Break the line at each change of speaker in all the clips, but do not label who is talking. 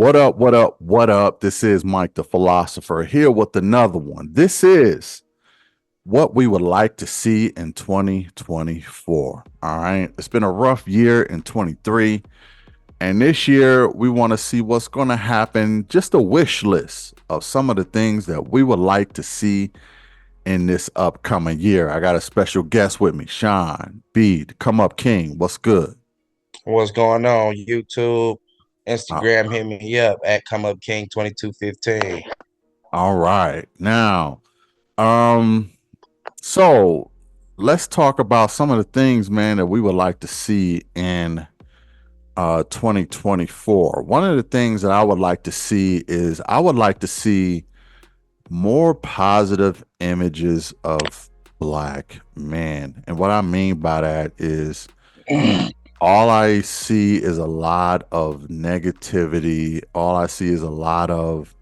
What up? What up? What up? This is Mike the Philosopher here with another one. This is what we would like to see in 2024. All right. It's been a rough year in 23. And this year, we want to see what's going to happen. Just a wish list of some of the things that we would like to see in this upcoming year. I got a special guest with me, Sean B. Come Up King. What's good?
What's going on? YouTube,
Uh,
Instagram, hit me up at Come Up King 2215.
all right. Now, um, so let's talk about some of the things, man, that we would like to see in 2024. One of the things that I would like to see is I would like to see more positive images of black men. And what I mean by that is all I see is a lot of negativity. All I see is a lot of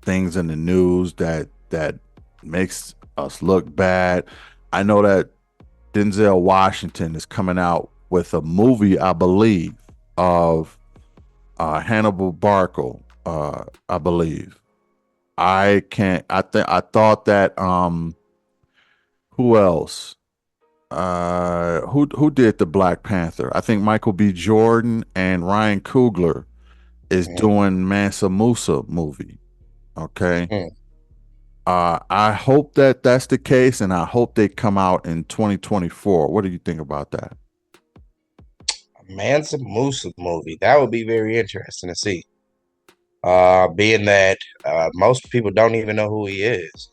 things in the news that makes us look bad. I know that Denzel Washington is coming out with a movie, I believe, of Hannibal Barkel. I believe. I can't. I thought that. Who else? Who did the Black Panther? I think Michael B. Jordan and Ryan Coogler is doing Mansa Musa movie. Okay. I hope that that's the case, and I hope they come out in 2024. What do you think about that?
Mansa Musa movie. That would be very interesting to see. Being that most people don't even know who he is.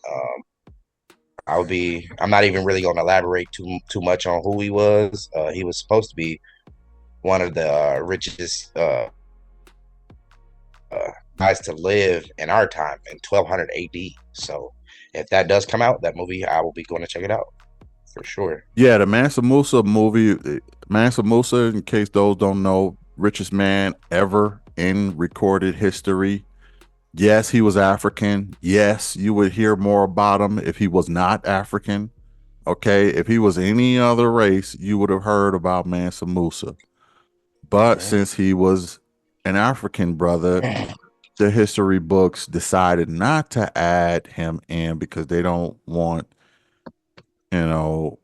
I'm not even really going to elaborate too much on who he was. He was supposed to be one of the richest guys to live in our time in 1200 AD. So if that does come out, that movie, I will be going to check it out for sure.
Yeah, the Mansa Musa movie. Mansa Musa, in case those don't know, richest man ever in recorded history. Yes, he was African. Yes, you would hear more about him if he was not African. Okay, if he was any other race, you would have heard about Mansa Musa. But since he was an African brother, the history books decided not to add him in because they don't want, you know,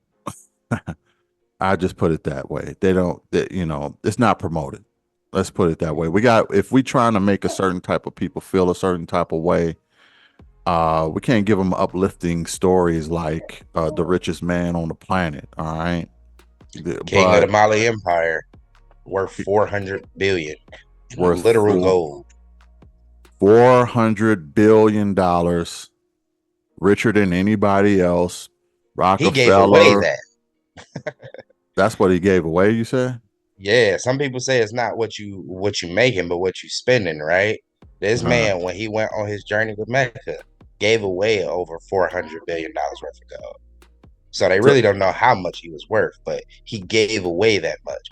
I just put it that way. They don't, it's not promoted. Let's put it that way. If we trying to make a certain type of people feel a certain type of way, we can't give them uplifting stories like the richest man on the planet. All right.
King of the
But
Mali Empire, worth 400 billion in
worth
literal gold.
$400 billion, richer than anybody else.
He gave away
Rockefeller.
that.
That's what he gave away, you said?
Yeah, some people say it's not what you making, but what you spending, right? This
Uh,
man, when he went on his journey to Mecca, gave away over $400 billion worth of gold. So they
so,
really don't know how much he was worth, but he gave away that much.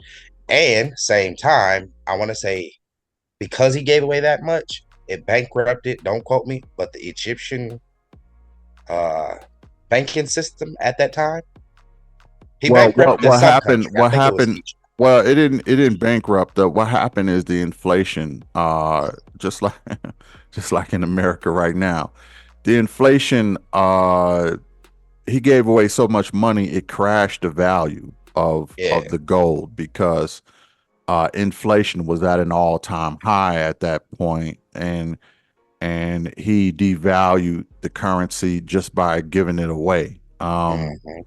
And same time, I want to say because he gave away that much, it bankrupted, don't quote me, but the Egyptian uh banking system at that time. He
well,
bankrupted
what
some
happened?
country. I
What
think it was
happened?
Egypt.
Well, it didn't bankrupt. What happened is the inflation. Just like just like in America right now, the inflation. He gave away so much money it crashed the value of
Yeah.
the gold because inflation was at an all time high at that point, and he devalued the currency just by giving it away.
Mhm.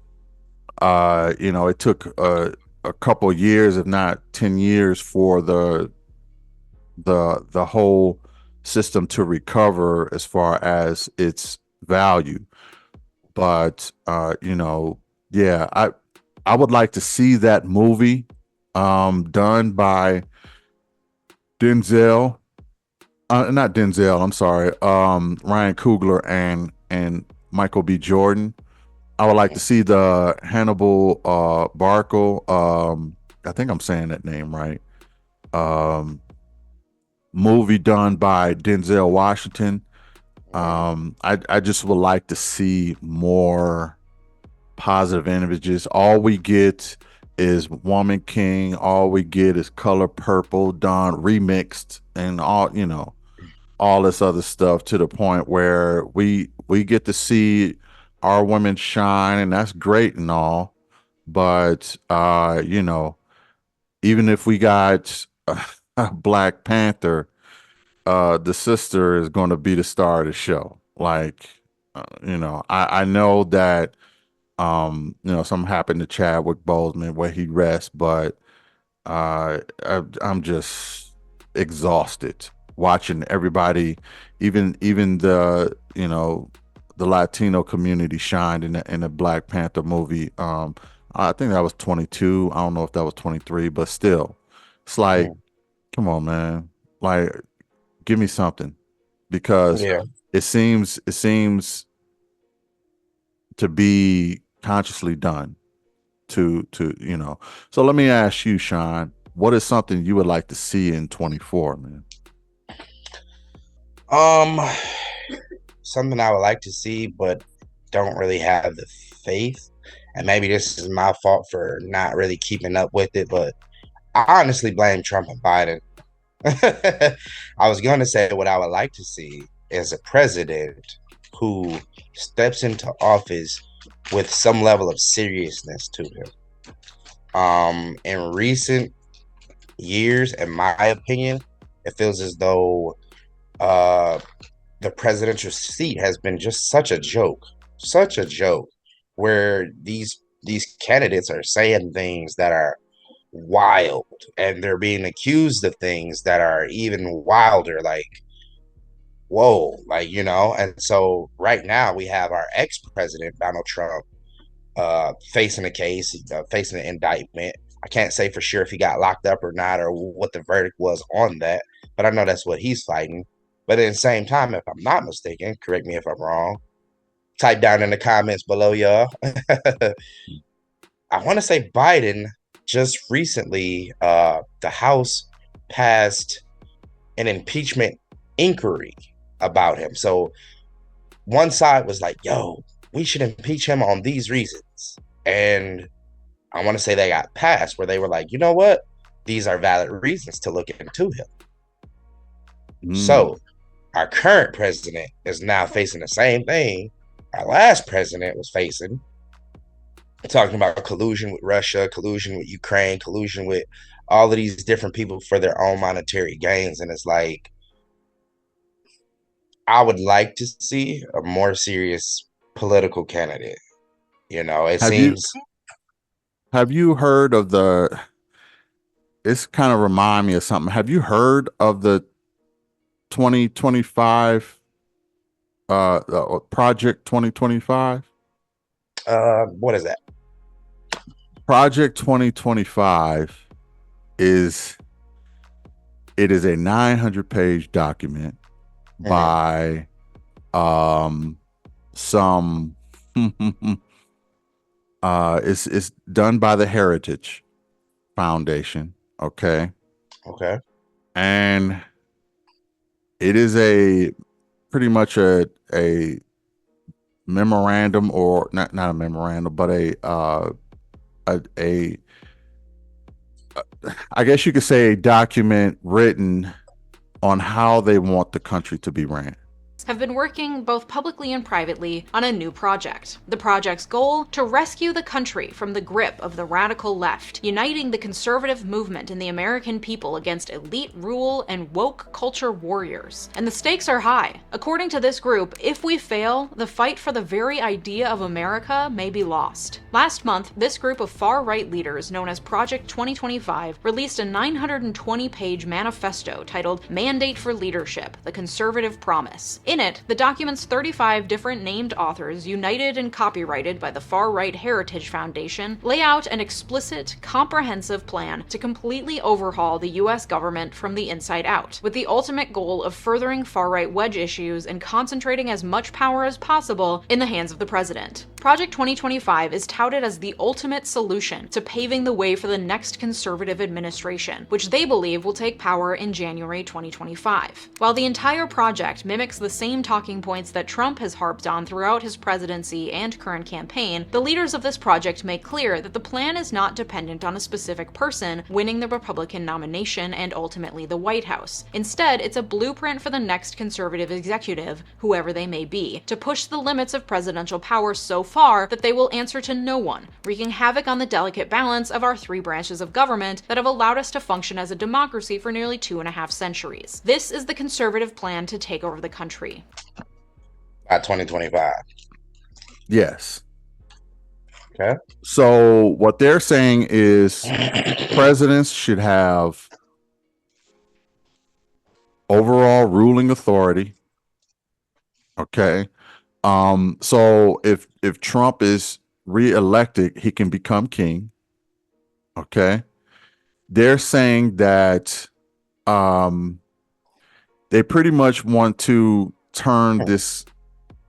It took a couple years, if not 10 years, for the whole system to recover as far as its value. But yeah, I would like to see that movie done by Denzel, not Denzel, I'm sorry, Ryan Coogler and Michael B. Jordan. I would like to see the Hannibal Barkel. I think I'm saying that name right. Um, movie done by Denzel Washington. I just would like to see more positive images. All we get is Woman King. All we get is Color Purple done remixed and all, all this other stuff to the point where we get to see our women shine, and that's great and all. But even if we got Black Panther, the sister is going to be the star of the show. Like, I know that something happened to Chadwick Boseman where he rests, but I'm just exhausted watching everybody, even the Latino community shined in the Black Panther movie. I think that was 22. I don't know if that was 23, but still, it's like,
Mm.
come on, man, like, give me something, because
Yeah.
it seems to be consciously done to. So let me ask you, Sean, what is something you would like to see in 24, man?
Um, Something I would like to see, but don't really have the faith. And maybe this is my fault for not really keeping up with it, but I honestly blame Trump and Biden. I was going to say what I would like to see is a president who steps into office with some level of seriousness to him. In recent years, in my opinion, it feels as though uh, the presidential seat has been just such a joke, where these candidates are saying things that are wild, and they're being accused of things that are even wilder, like, whoa, like, and so right now we have our ex-president Donald Trump facing a case, facing an indictment. I can't say for sure if he got locked up or not, or what the verdict was on that, but I know that's what he's fighting. But at the same time, if I'm not mistaken, correct me if I'm wrong, type down in the comments below, y'all. I want to say Biden just recently, the House passed an impeachment inquiry about him. So one side was like, yo, we should impeach him on these reasons. And I want to say they got passed where they were like, you know what? These are valid reasons to look into him.
Mm.
So our current president is now facing the same thing our last president was facing, talking about collusion with Russia, collusion with Ukraine, collusion with all of these different people for their own monetary gains. And it's like, I would like to see a more serious political candidate. It
Have you
seems.
have you heard of the? It's kind of remind me of something. Have you heard of the 2025 Project 2025?
What is that?
Project 2025 is it is a 900-page document
Mm-hmm.
by some it's done by the Heritage Foundation, okay?
Okay.
And it is a pretty much a memorandum, or not a memorandum, but a I guess you could say a document written on how they want the country to be ran.
Have been working both publicly and privately on a new project. The project's goal: to rescue the country from the grip of the radical left, uniting the conservative movement and the American people against elite rule and woke culture warriors. And the stakes are high. According to this group, if we fail, the fight for the very idea of America may be lost. Last month, this group of far-right leaders, known as Project 2025, released a 920-page manifesto titled Mandate for Leadership: The Conservative Promise. In it, the document's 35 different named authors, united and copyrighted by the far-right Heritage Foundation, lay out an explicit, comprehensive plan to completely overhaul the US government from the inside out, with the ultimate goal of furthering far-right wedge issues and concentrating as much power as possible in the hands of the president. Project 2025 is touted as the ultimate solution to paving the way for the next conservative administration, which they believe will take power in January 2025. While the entire project mimics the same talking points that Trump has harped on throughout his presidency and current campaign, the leaders of this project make clear that the plan is not dependent on a specific person winning the Republican nomination and ultimately the White House. Instead, it's a blueprint for the next conservative executive, whoever they may be, to push the limits of presidential power so far that they will answer to no one, wreaking havoc on the delicate balance of our three branches of government that have allowed us to function as a democracy for nearly 2.5 centuries. This is the conservative plan to take over the country.
By 2025.
Yes.
Okay.
So what they're saying is presidents should have overall ruling authority. Okay. So if Trump is reelected, he can become king. Okay. They're saying that they pretty much want to turn this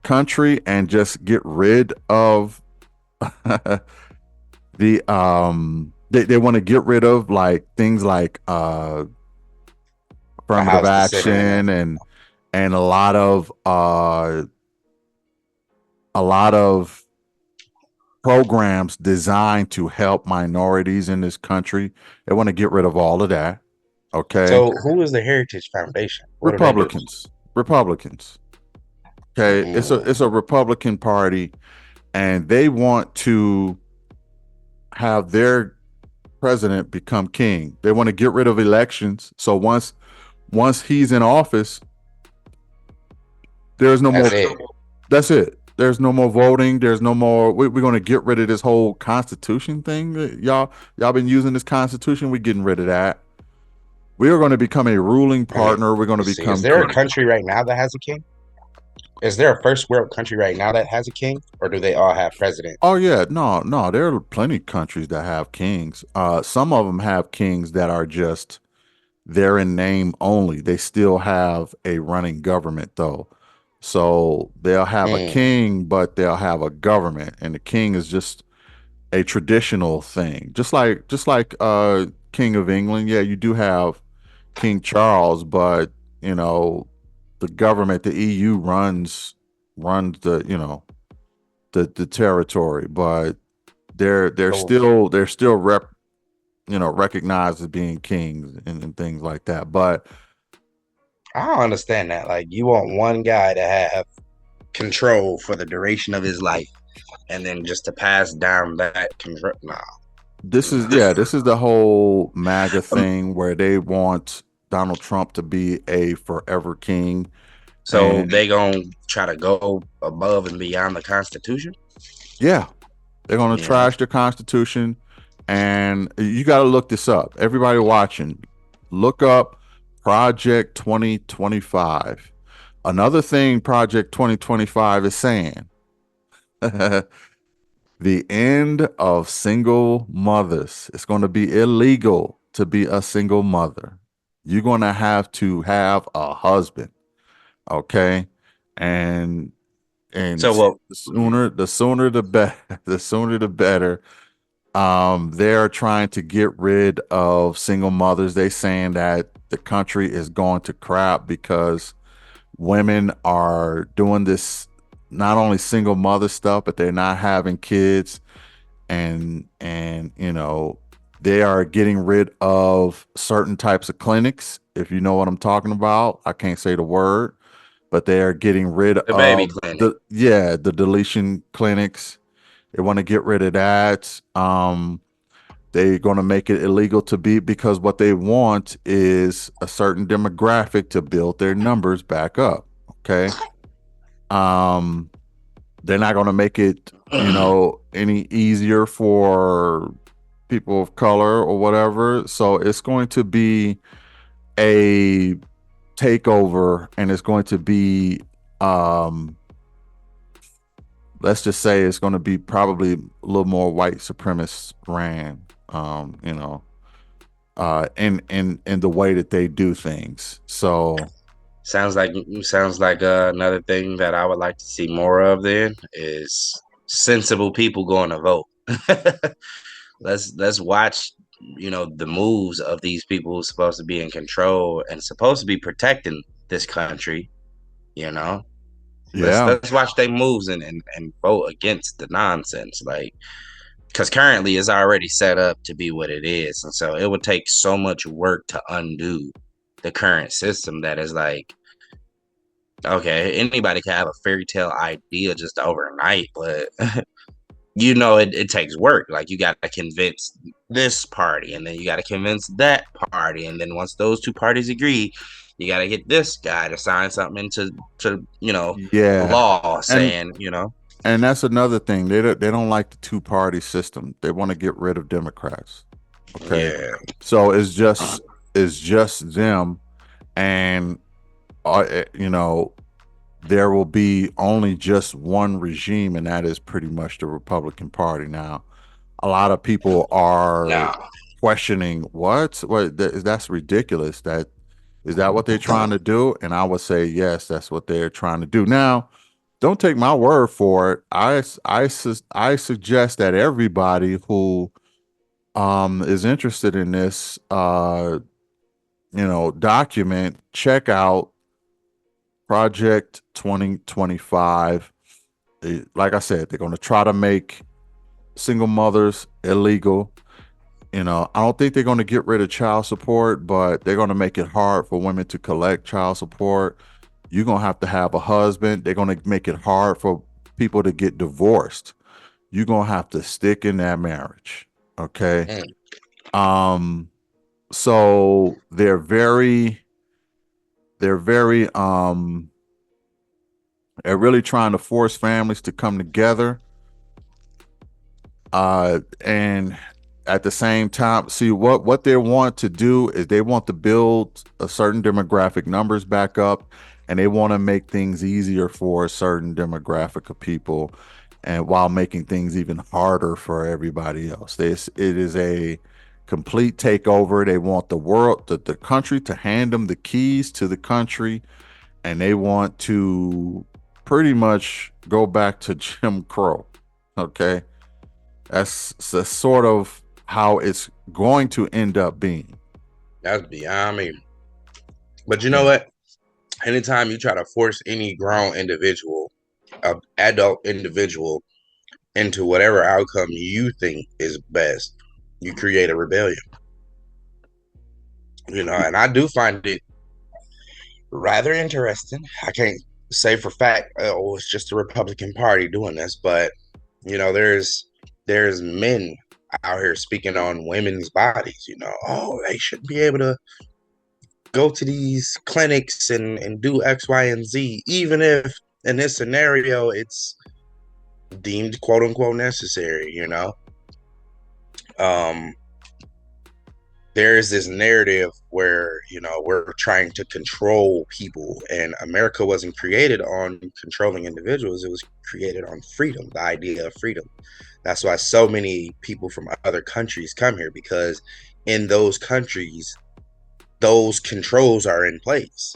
country and just get rid of they want to get rid of like things like affirmative action and a lot of programs designed to help minorities in this country. They want to get rid of all of that. Okay.
So who is the Heritage Foundation? What
Republicans. Okay. It's a Republican party, and they want to have their president become king. They want to get rid of elections. So once he's in office, there's no more. That's it. There's no more voting. There's no more. We're going to get rid of this whole Constitution thing. Y'all been using this Constitution. We're getting rid of that. We are going to become a ruling partner. We're going to become.
Is there a country right now that has a king? Is there a first world country right now that has a king, or do they all have presidents?
Oh yeah, no. There are plenty of countries that have kings. Some of them have kings that are just they're in name only. They still have a running government though. So they'll have a king, but they'll have a government, and the king is just a traditional thing, just like King of England. Yeah, you do have King Charles, but the government, the EU runs the the territory, but they're still recognized as being kings and things like that. But
I don't understand that. Like, you want one guy to have control for the duration of his life, and then just to pass down that control. Nah.
This is the whole MAGA thing where they want Donald Trump to be a forever king.
So they gonna try to go above and beyond the Constitution?
Yeah, they're gonna trash the Constitution, and you got to look this up. Everybody watching, look up Project 2025. Another thing Project 2025 is saying: the end of single mothers. It's going to be illegal to be a single mother. You're going to have a husband. Okay. And
so
the sooner the better. The sooner the better. They're trying to get rid of single mothers. They're saying that the country is going to crap because women are doing this, not only single mother stuff, but they're not having kids, and they are getting rid of certain types of clinics. If you know what I'm talking about, I can't say the word, but they are getting rid of
baby clinic.
the deletion clinics. They want to get rid of that. They're going to make it illegal to be, because what they want is a certain demographic to build their numbers back up. Okay. They're not going to make it, any easier for people of color or whatever. So it's going to be a takeover, and it's going to be, let's just say it's going to be probably a little more white supremacist ran, in the way that they do things. So
sounds like another thing that I would like to see more of then is sensible people going to vote. Let's watch, the moves of these people who's supposed to be in control and supposed to be protecting this country. You know,
Yeah.
let's watch their moves and vote against the nonsense. Like, because currently it's already set up to be what it is, and so it would take so much work to undo the current system that is like, okay, anybody can have a fairy tale idea just overnight, but it takes work. Like, you got to convince this party, and then you got to convince that party, and then once those two parties agree, you got to get this guy to sign something into
Yeah.
law
And
saying,
and that's another thing. They don't like the two-party system. They want to get rid of Democrats. Okay.
yeah,
So it's just them, and there will be only just one regime, and that is pretty much the Republican Party. Now, a lot of people are
no,
questioning that's ridiculous. Is that what they're trying to do? And I would say yes, that's what they're trying to do. Now, don't take my word for it. I suggest that everybody who is interested in this document, check out Project 2025. Like I said, they're going to try to make single mothers illegal. I don't think they're going to get rid of child support, but they're going to make it hard for women to collect child support. You're going to have a husband. They're going to make it hard for people to get divorced. You're going to have to stick in that marriage. Okay. So they're really trying to force families to come together. And at the same time, see what they want to do is they want to build a certain demographic numbers back up, and they want to make things easier for a certain demographic of people, and while making things even harder for everybody else. It is a complete takeover. They want the country to hand them the keys to the country, and they want to pretty much go back to Jim Crow. Okay. That's sort of how it's going to end up being.
that's beyond me. But you know what? Anytime you try to force any grown individual, adult individual, into whatever outcome you think is best, you create a rebellion. And I do find it rather interesting. I can't say for fact, oh, it's just the Republican Party doing this, but there's men out here speaking on women's bodies. Oh, they shouldn't be able to go to these clinics and do X, Y, and Z, even if in this scenario it's deemed quote unquote necessary. Um, there is this narrative where we're trying to control people, and America wasn't created on controlling individuals. It was created on freedom, the idea of freedom. That's why so many people from other countries come here, because in those countries those controls are in place.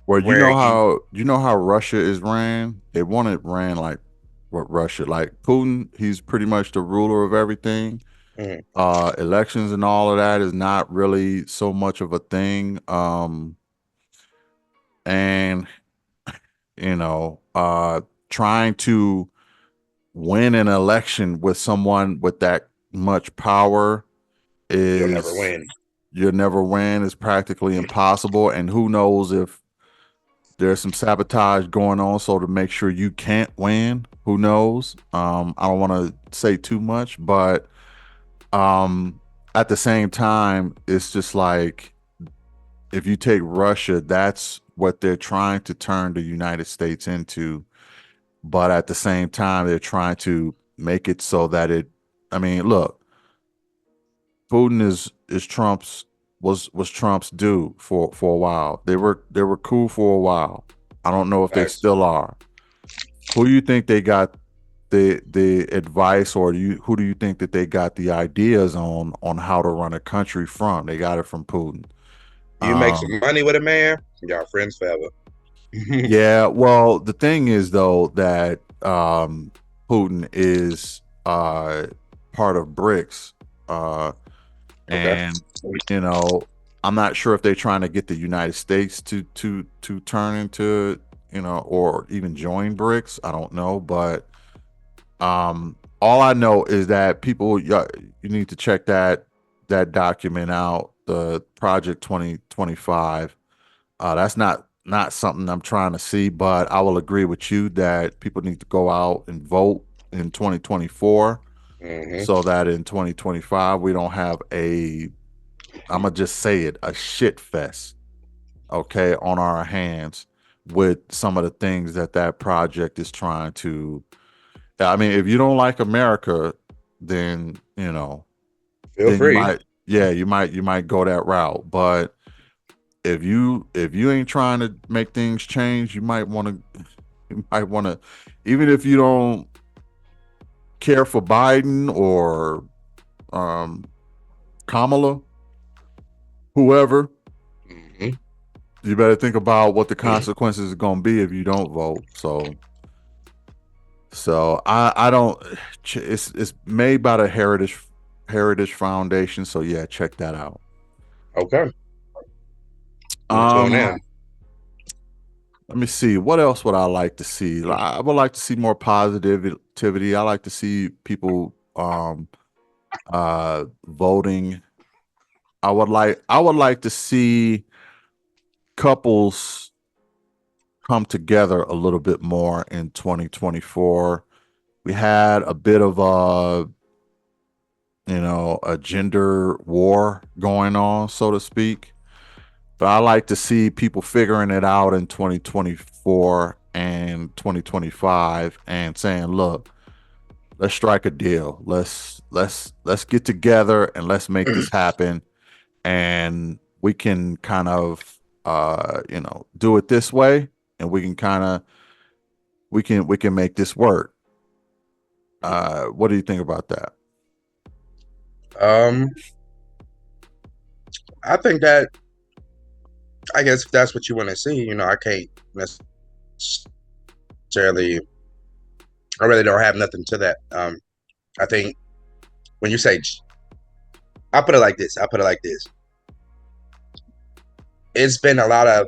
Well, you know how Russia is ran? They want it ran like what Russia, like Putin, he's pretty much the ruler of everything.
Mhm.
Elections and all of that is not really so much of a thing. And trying to win an election with someone with that much power
You'll never
is
win.
you'll never win. Is practically impossible. And who knows if there's some sabotage going on so to make sure you can't win. Who knows? I don't want to say too much, but at the same time, it's just like, if you take Russia, that's what they're trying to turn the United States into. But at the same time, they're trying to make it so that I mean, look, Putin is Trump's dude for a while. They were cool for a while. I don't know if they still are. Who do you think they got the advice, or who do you think that they got the ideas on how to run a country from? They got it from Putin.
You make some money with a man, y'all friends forever.
Yeah, well, the thing is though that Putin is part of BRICS,
Okay.
and you know, I'm not sure if they're trying to get the United States to turn into, or even join BRICS. I don't know, but all I know is that people, you need to check that document out, the Project 2025. That's not something I'm trying to see, but I will agree with you that people need to go out and vote in 2024
Hmm.
so that in 2025 we don't have I'm gonna just say it, a shit fest, okay, on our hands with some of the things that project is trying to. I mean, if you don't like America, then
Feel
then you
free.
might, yeah, you might go that route. But if you ain't trying to make things change, you might want to, even if you don't care for Biden or um, Kamala, whoever,
Hmm.
you better think about what the consequences are going to be if you don't vote. So I don't. It's made by the Heritage Foundation. So yeah, check that out.
Okay. I'm gonna tune
Um,
in.
Let me see. What else would I like to see? I would like to see more positivity. I like to see people voting. I would like to see couples come together a little bit more in 2024. We had a bit of a gender war going on, so to speak. But I like to see people figuring it out in 2024 and 2025 and saying, "Look, let's strike a deal. Let's get together and let's make this happen, and we can kind of do it this way, and we can kind of we can make this work." What do you think about that?
Um, I think that I guess if that's what you want to see, I can't necessarily. I really don't have nothing to that. I think when you say, I put it like this. I put it like this. It's been a lot of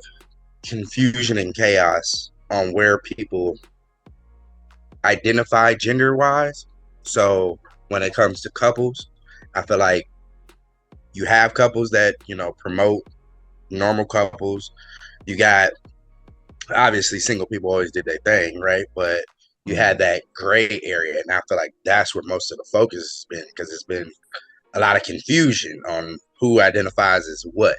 confusion and chaos on where people identify gender wise. So when it comes to couples, I feel like you have couples that promote normal couples. You got obviously single people always did their thing, right? But you had that gray area, and I feel like that's where most of the focus has been because it's been a lot of confusion on who identifies as what.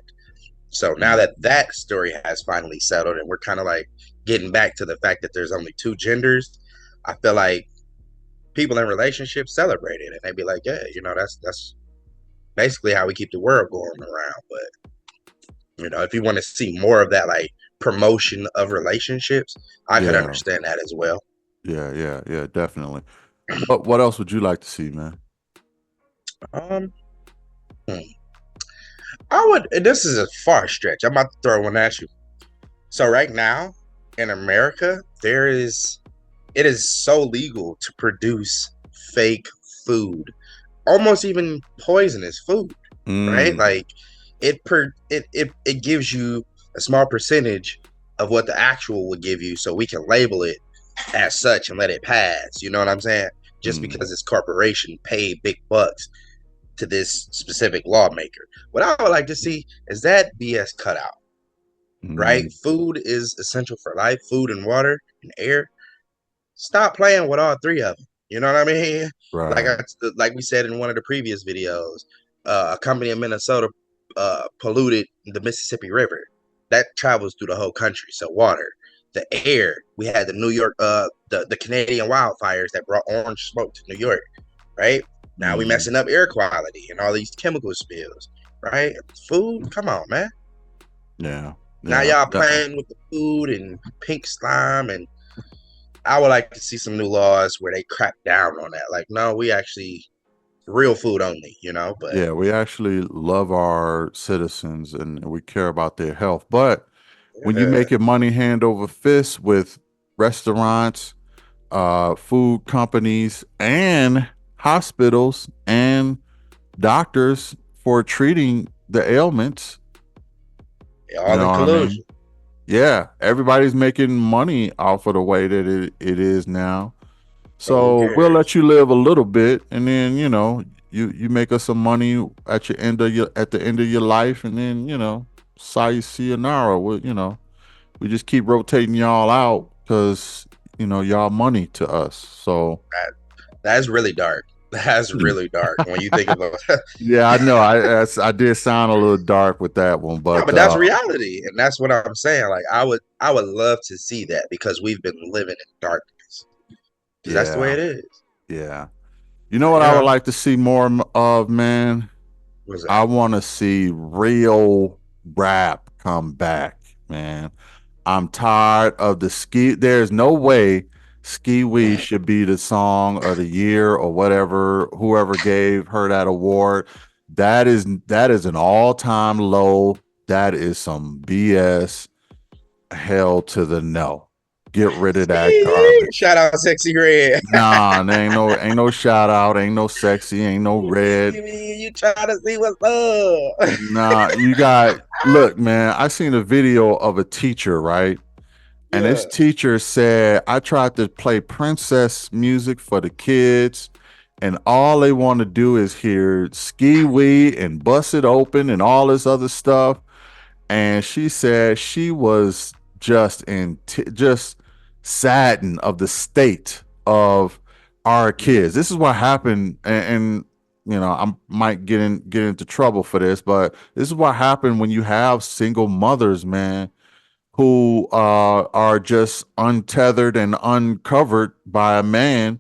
So now
Mm.
that story has finally settled, and we're kind of like getting back to the fact that there's only two genders, I feel like people in relationships celebrate it, and they'd be like, "Yeah, that's basically how we keep the world going around." But if you want to see more of that, like promotion of relationships, I could
Yeah,
understand that as well.
yeah, definitely. What else would you like to see, man?
Um, hmm. I would. This is a far stretch. I'm about to throw one at you. So right now in America, it is so legal to produce fake food, almost even poisonous food, right?
Mm,
Like it gives you a small percentage of what the actual would give you, so we can label it as such and let it pass. You know what I'm saying? Just
mm,
because this corporation paid big bucks to this specific lawmaker. What I would like to see is that BS cut out, right?
mm,
Food is essential for life, food and water and air. Stop playing with all three of them. You know what I mean? Like
right.
like we said in one of the previous videos, a company in Minnesota polluted the Mississippi River. That travels through the whole country. So water, the air. We had the New York, the Canadian wildfires that brought orange smoke to New York. Right now, we
Mm,
messing up air quality and all these chemical spills. Right, food. Come on, man.
yeah,
Now
yeah.
y'all playing with the food and pink slime, and I would like to see some new laws where they crack down on that. Like, no, we actually real food only, but
Yeah, we actually love our citizens and we care about their health. But when you
uh,
make it money hand over fist with restaurants, food companies and hospitals and doctors for treating the ailments. You
All
know
in
what I mean?
collusion.
Yeah, everybody's making money off of the way that it is now.
So who
So we'll let
cares?
you live a little bit, and then you make us some money at the end of your life, and then sayonara. We just keep rotating y'all out because y'all money to us. So
That's really dark. That's really dark when you think about
yeah, I know. I did sound a little dark with that one,
yeah,
but
but that's reality. And that's what I'm saying. Like I would love to see that because we've been living in darkness. Because that's the way
yeah,
it is.
yeah. You know what
You
I would
know?
like to see more of, man?
What's that?
I want to see real rap come back, man. I'm tired of the ski. There's no way Ski Wee should be the song of the year or whatever, whoever gave her that award. That is an all-time low. That is some BS. Hell to the no. Get rid of that garbage.
Shout out Sexy Red.
Nah, there ain't no shout out, ain't no sexy, ain't no red.
You trying to see what's up.
Nah, look, man, I seen a video of a teacher, right? And
Yeah.
this teacher said, I tried to play princess music for the kids, and all they want to do is hear Ski Wee and Bust It Open and all this other stuff. And she said she was just saddened of the state of our kids. This is what happened, and I might get into trouble for this, but this is what happened when you have single mothers, man, who are just untethered and uncovered by a man.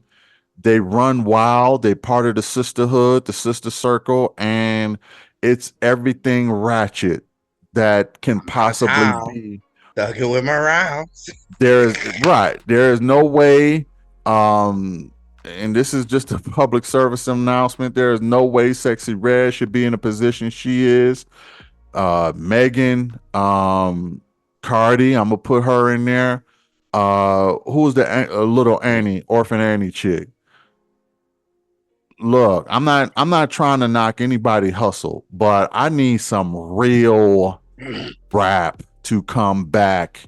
They run wild. They part of the sisterhood, the sister circle, and it's everything ratchet that can
My
possibly
town.
be.
Stuck it with my rounds.
There is no way, and this is just a public service announcement. There is no way Sexy Red should be in the position she is. Megan, Cardi, I'm gonna put her in there. Who's the little Annie, orphan Annie chick? Look, I'm not trying to knock anybody hustle, but I need some real rap to come back.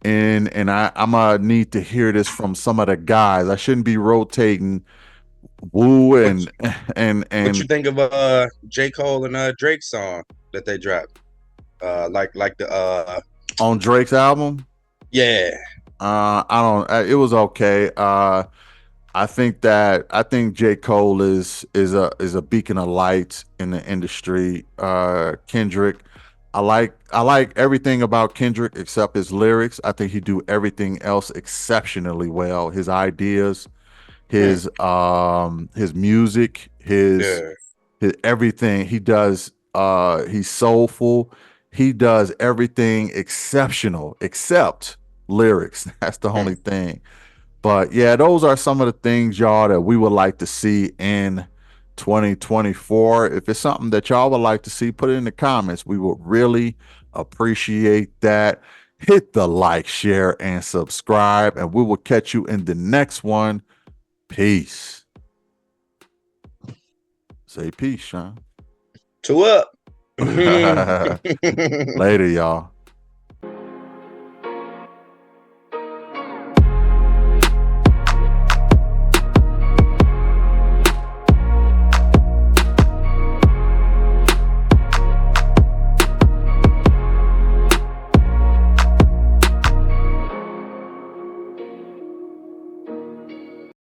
And I'm gonna need to hear this from some of the guys. I shouldn't be rotating Woo
What
and
what you
and
think of J. Cole and Drake song that they dropped? Like the
on Drake's album.
yeah.
I don't. It was okay. I think J. Cole is a beacon of light in the industry. Kendrick, I like everything about Kendrick except his lyrics. I think he do everything else exceptionally well. His ideas,
Hmm.
his music, his
Yeah.
everything he does. He's soulful. He does everything exceptional except lyrics. That's the
Hmm.
only thing. But yeah, those are some of the things, y'all, that we would like to see in 2024. If it's something that y'all would like to see, put it in the comments. We would really appreciate that. Hit the like, share, and subscribe, and we will catch you in the next one. Peace. Say peace, Sean.
Two up.
Later, y'all.